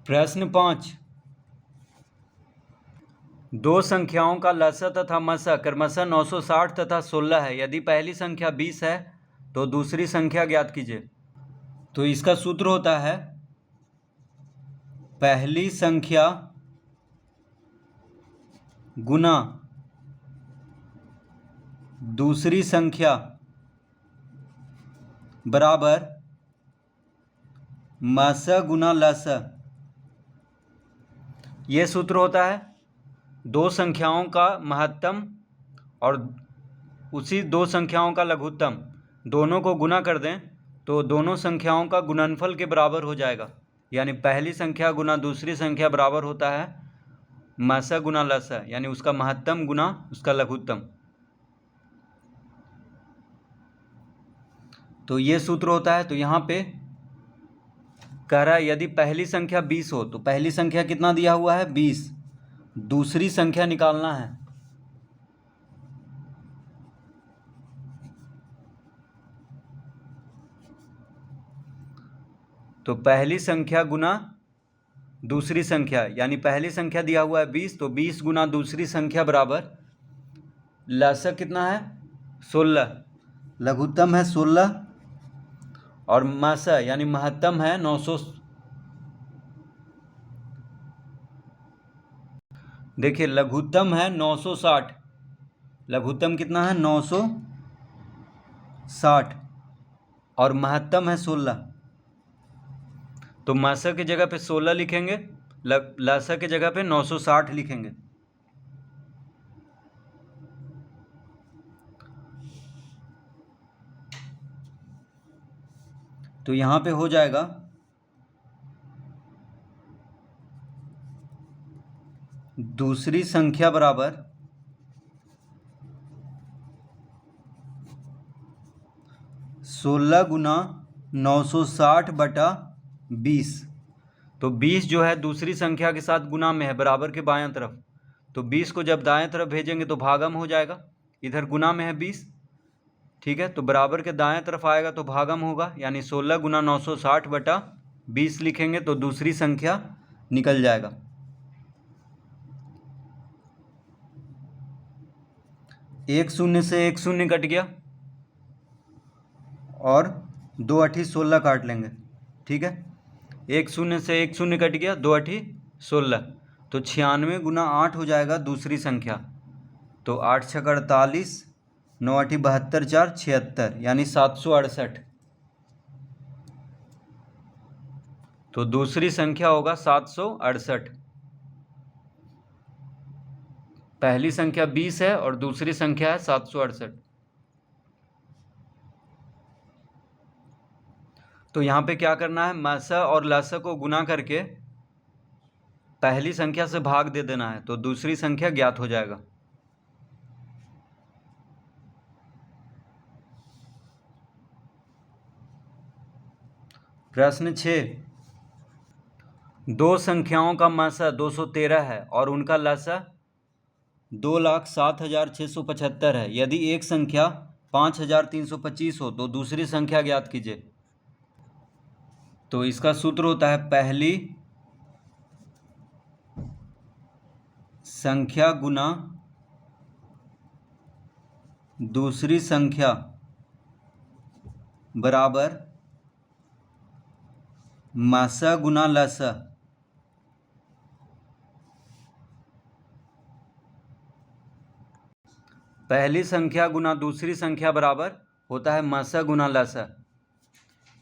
प्रश्न 5, दो संख्याओं का लसा तथा मसा क्रमशः 960 तथा 16 है। यदि पहली संख्या 20 है तो दूसरी संख्या ज्ञात कीजिए। तो इसका सूत्र होता है पहली संख्या गुना दूसरी संख्या बराबर मसा गुना लसा। ये सूत्र होता है दो संख्याओं का महत्तम और उसी दो संख्याओं का लघुत्तम दोनों को गुना कर दें तो दोनों संख्याओं का गुणनफल के बराबर हो जाएगा। यानी पहली संख्या गुना दूसरी संख्या बराबर होता है मसा गुना लसा, यानी उसका महत्तम गुना उसका लघुत्तम। तो ये सूत्र होता है। तो यहाँ पे कह रहा है यदि पहली संख्या 20 हो तो पहली संख्या कितना दिया हुआ है 20, दूसरी संख्या निकालना है। तो पहली संख्या गुना दूसरी संख्या, यानी पहली संख्या दिया हुआ है 20, तो 20 गुना दूसरी संख्या बराबर लसा कितना है 16, लघुत्तम है 16 और मसा यानी महत्तम है 900। देखिए लघुत्तम है 960, लघुत्तम कितना है 960 और महत्तम है 16। तो मसा की जगह पे 16 लिखेंगे, लसा की जगह पे 960 लिखेंगे। तो यहाँ पे हो जाएगा दूसरी संख्या बराबर 16 गुना 960 बटा 20। तो 20 जो है दूसरी संख्या के साथ गुना में है बराबर के बायां तरफ, तो 20 को जब दाएं तरफ भेजेंगे तो भागम हो जाएगा। इधर गुना में है 20, ठीक है, तो बराबर के दाएं तरफ आएगा तो भागम होगा, यानी 16 गुना 960 बटा 20 लिखेंगे तो दूसरी संख्या निकल जाएगा। एक शून्य से एक शून्य कट गया और 2 अठी 16 काट लेंगे, ठीक है। एक शून्य से एक शून्य कट गया, 2 अठी 16, तो 96 गुना 8 हो जाएगा दूसरी संख्या। तो 8 छक 48, 9 अठी 72, 4 76, यानी 768। तो दूसरी संख्या होगा 768। पहली संख्या 20 है और दूसरी संख्या है 768। तो यहाँ पे क्या करना है, मसा और लसा को गुना करके पहली संख्या से भाग दे देना है तो दूसरी संख्या ज्ञात हो जाएगा। प्रश्न 6, दो संख्याओं का मसा 213 है और उनका लसा 2,07,675 है। यदि एक संख्या 5,325 हो तो दूसरी संख्या ज्ञात कीजिए। तो इसका सूत्र होता है पहली संख्या गुना दूसरी संख्या बराबर मसा गुना लसा। पहली संख्या गुना दूसरी संख्या बराबर होता है मसा गुना लसा।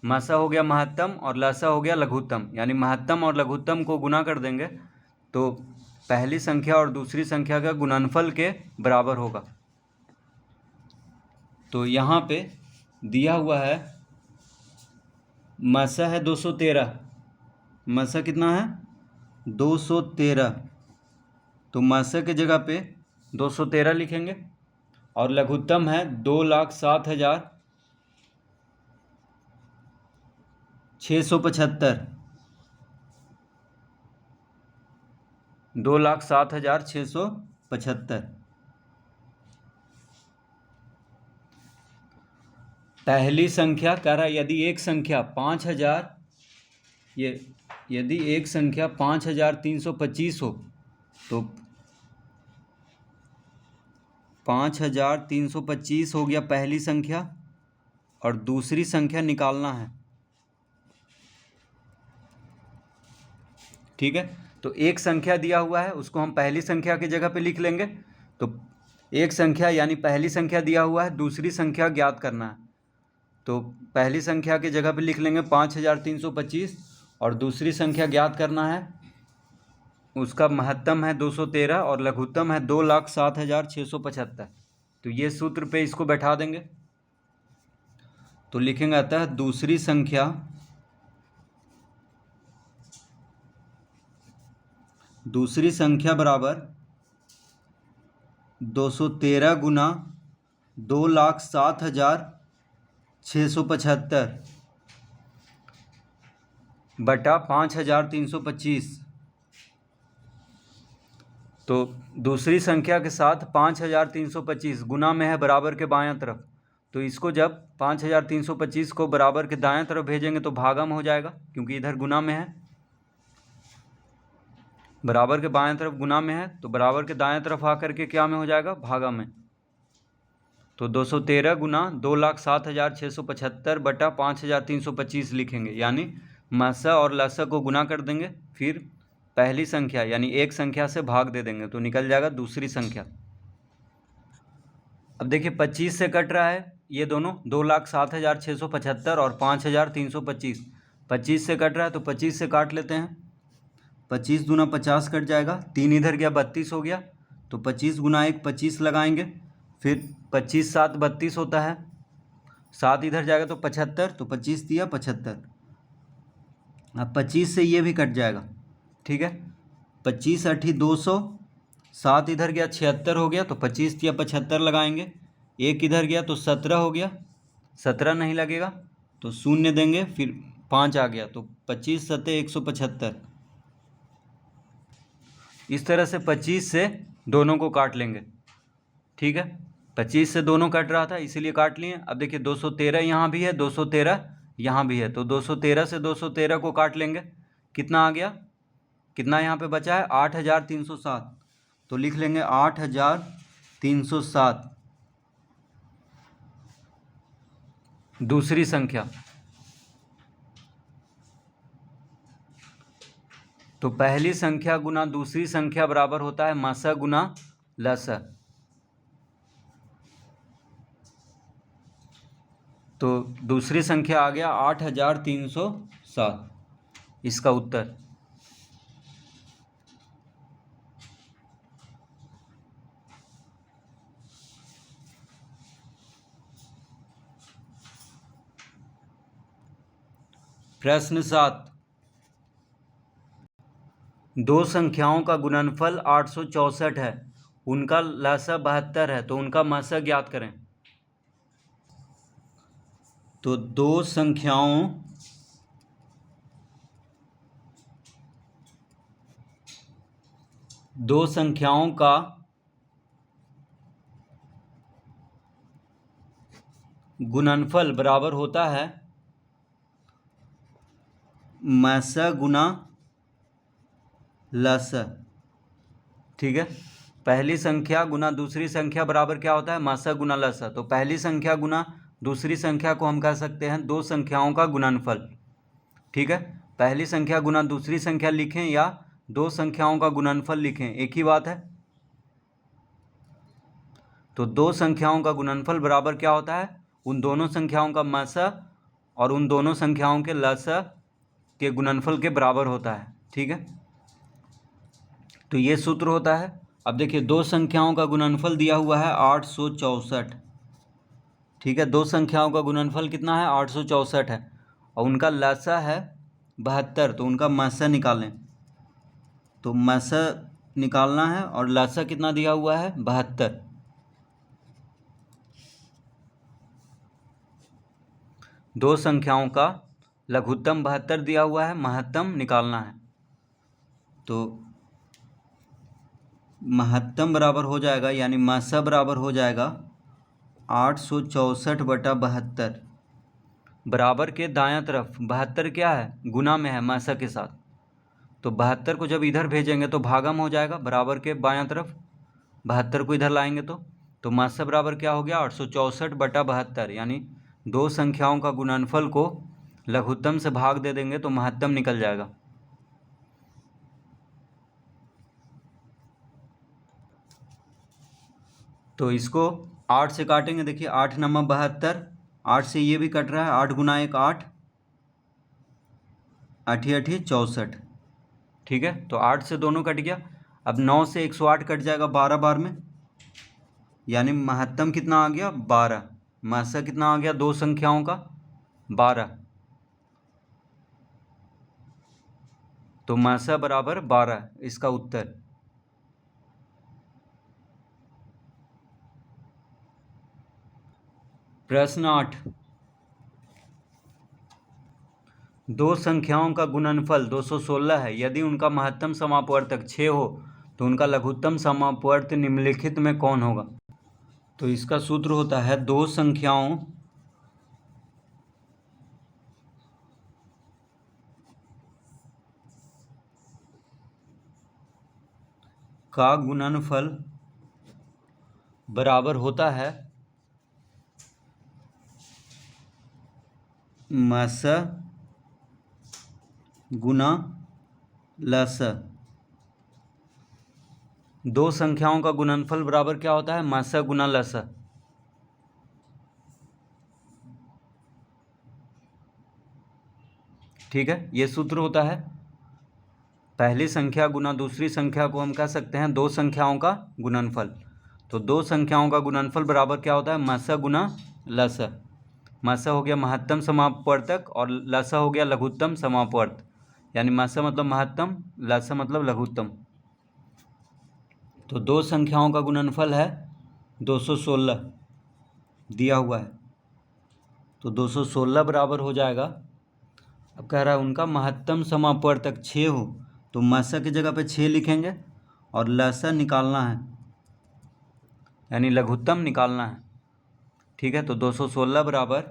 मसा हो गया महत्तम और लसा हो गया लघुत्तम, यानी महत्तम और लघुत्तम को गुना कर देंगे तो पहली संख्या और दूसरी संख्या का गुणनफल के बराबर होगा। तो यहाँ पे दिया हुआ है मसा है 213, मसा कितना है 213, तो मसा की जगह पे 213 लिखेंगे और लघुत्तम है 2,07,675, 2,07,675। पहली संख्या कह रहा है यदि एक संख्या 5,000, ये यदि एक संख्या 5325 हो तो 5325 हो गया पहली संख्या, और दूसरी संख्या निकालना है। ठीक है, तो एक संख्या दिया हुआ है, उसको हम पहली संख्या की जगह पे लिख लेंगे। तो एक संख्या यानी पहली संख्या दिया हुआ है, दूसरी संख्या ज्ञात करना है। तो पहली संख्या की जगह पे लिख लेंगे 5325, और दूसरी संख्या ज्ञात करना है, उसका महत्तम है 213 और लघुत्तम है 2,07,675। तो ये सूत्र पे इसको बैठा देंगे। तो लिखेंगे अतः दूसरी संख्या बराबर 213 गुना 2,07,675 बटा 5325। तो दूसरी संख्या के साथ 5325 गुना में है बराबर के बायां तरफ। तो इसको जब 5325 को बराबर के दाएं तरफ भेजेंगे तो भागम हो जाएगा, क्योंकि इधर गुना में है, बराबर के बाएं तरफ गुना में है, तो बराबर के दाएं तरफ आकर के क्या में हो जाएगा, भागा में। तो 213 गुना 2,07,675 बटा 5325 लिखेंगे, यानी मसा और लसा को गुना कर देंगे, फिर पहली संख्या यानी एक संख्या से भाग दे देंगे, तो निकल जाएगा दूसरी संख्या। अब देखिए 25 से कट रहा है ये दोनों, 2,07,675 और 5325। 25 से कट रहा है तो 25 से काट लेते हैं। 25 दूना 50 कट जाएगा, 3 इधर गया 32 हो गया, तो 25 गुना 1 25 लगाएंगे, फिर 25 7 32 होता है, 7 इधर जाएगा तो 75, तो 25 दिया 75। अब 25 से ये भी कट जाएगा। ठीक है, 25 8 200, 7 इधर गया 76 हो गया, तो 25 दिया 75 लगाएंगे, 1 इधर गया तो 17 हो गया, 17 नहीं लगेगा तो शून्य देंगे, फिर 5 आ गया, तो 25 7 175। इस तरह से 25 से दोनों को काट लेंगे। ठीक है, 25 से दोनों कट रहा था इसीलिए काट लिए। अब देखिए 213 यहाँ भी है, 213 यहाँ भी है, तो 213 से 213 को काट लेंगे। कितना आ गया, कितना यहाँ पे बचा है, 8,307। तो लिख लेंगे 8,307 दूसरी संख्या। तो पहली संख्या गुना दूसरी संख्या बराबर होता है मसा गुना लसा। तो दूसरी संख्या आ गया 8,307, इसका उत्तर। प्रश्न 7, दो संख्याओं का गुणनफल 864 है, उनका लसा 72 है, तो उनका मसा ज्ञात करें। तो दो संख्याओं का गुणनफल बराबर होता है मसा गुना लसा। ठीक है, पहली संख्या गुना दूसरी संख्या बराबर क्या होता है, मसा गुना लसा। तो पहली संख्या गुना दूसरी संख्या को हम कह सकते हैं दो संख्याओं का गुणनफल। ठीक है, पहली संख्या गुना दूसरी संख्या लिखें या दो संख्याओं का गुणनफल लिखें, एक ही बात है। तो दो संख्याओं का गुणनफल बराबर क्या होता है, उन दोनों संख्याओं का मसा और उन दोनों संख्याओं के लसा के गुणनफल के बराबर होता है। ठीक है, तो ये सूत्र होता है। अब देखिए दो संख्याओं का गुणनफल दिया हुआ है 864। ठीक है, दो संख्याओं का गुणनफल कितना है, 864 है, और उनका लसा है 72, तो उनका मसा निकालें। तो मसा निकालना है और लसा कितना दिया हुआ है, 72। दो संख्याओं का लघुत्तम 72 दिया हुआ है, महत्तम निकालना है। तो महत्तम बराबर हो जाएगा यानी मसा बराबर हो जाएगा 864 बटा 72। बराबर के दायां तरफ 72 क्या है, गुना में है मसा के साथ, तो 72 को जब इधर भेजेंगे तो भागम हो जाएगा बराबर के बायां तरफ, 72 को इधर लाएंगे तो मासा बराबर क्या हो गया 864/72, यानी दो संख्याओं का गुणनफल को लघुत्तम से भाग दे देंगे तो महत्तम निकल जाएगा। तो इसको 8 से काटेंगे, देखिए 8 नंबर 72, 8 से ये भी कट रहा है, 8 गुना 1 8, 8 8 64, ठीक है। तो 8 से दोनों कट गया। अब 9 से 108 कट जाएगा 12 बार में, यानी महत्तम कितना आ गया 12, मासा कितना आ गया दो संख्याओं का 12, तो मासा बराबर 12 इसका उत्तर। प्रश्न 8, दो संख्याओं का गुणनफल 216 है, यदि उनका महत्तम समापवर्तक 6 हो तो उनका लघुत्तम समापवर्त निम्नलिखित में कौन होगा। तो इसका सूत्र होता है दो संख्याओं का गुणनफल बराबर होता है मासा गुना लसा। दो संख्याओं का गुणनफल बराबर क्या होता है मासा गुना लसा। ठीक है, ये सूत्र होता है पहली संख्या गुना दूसरी संख्या को हम कह सकते हैं दो संख्याओं का गुणनफल। तो दो संख्याओं का गुणनफल बराबर क्या होता है मासा गुना लसा। मासा हो गया महत्तम समापवर्तक और लसा हो गया लघुत्तम समापवर्त, यानी मासा मतलब महत्तम, लसा मतलब लघुत्तम। तो दो संख्याओं का गुणनफल है 216 दिया हुआ है, तो 216 बराबर हो जाएगा। अब कह रहा है उनका महत्तम समापवर्तक 6 हो तो मासा की जगह पे 6 लिखेंगे और लसा निकालना है, यानी लघुत्तम निकालना है। ठीक है, तो 216 बराबर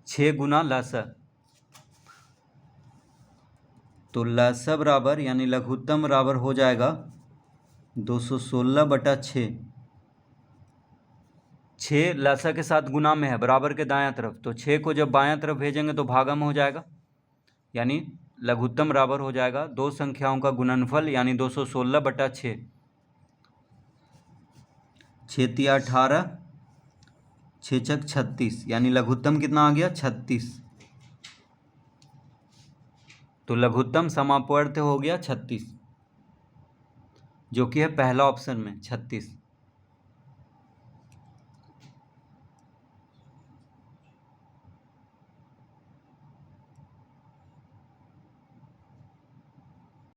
6 गुना लसा, तो लसा बराबर यानी लघुत्तम बराबर हो जाएगा 216/6। 6 लसा के साथ गुना में है बराबर के दायां तरफ, तो 6 को जब बायां तरफ भेजेंगे तो भागम हो जाएगा, यानी लघुत्तम बराबर हो जाएगा दो संख्याओं का गुणनफल यानी 216/6। 6 तिया 18, 6 छक 36, यानी लघुत्तम कितना आ गया 36। तो लघुत्तम समापवर्त हो गया 36, जो कि है पहला ऑप्शन में 36।